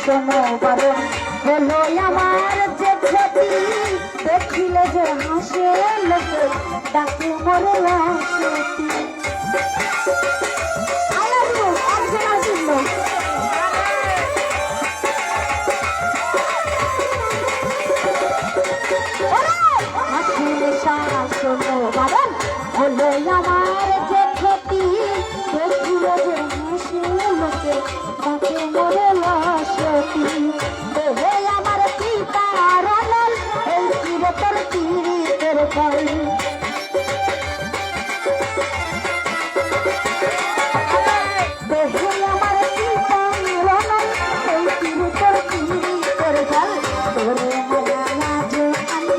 শোনো বারণ হলো আমার যে ক্ষতি দেখিলে যে হাসে লোকে ডাকে মরে আসতি শোনো বারণ হলো আমার যে ক্ষতি দেখিলে যে হাসে লোকে ডাকে মরে আসতি দেহে আমার পিতার অনল এই চিরতর পীড়িতের ফল দেহে আমার পিতার অনল এই চিরতর পীড়িতের ফল তোরে মায়া যে আমি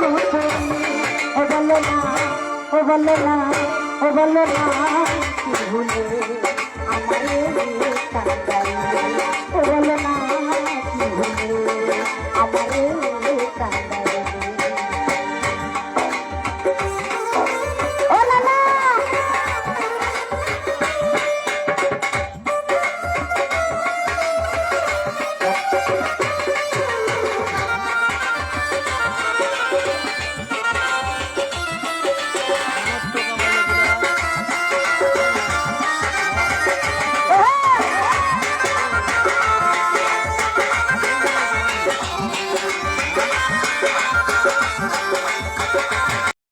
গোপন ও বলে না ও বলে না ও বলে না ভুলে আমার ও বলে না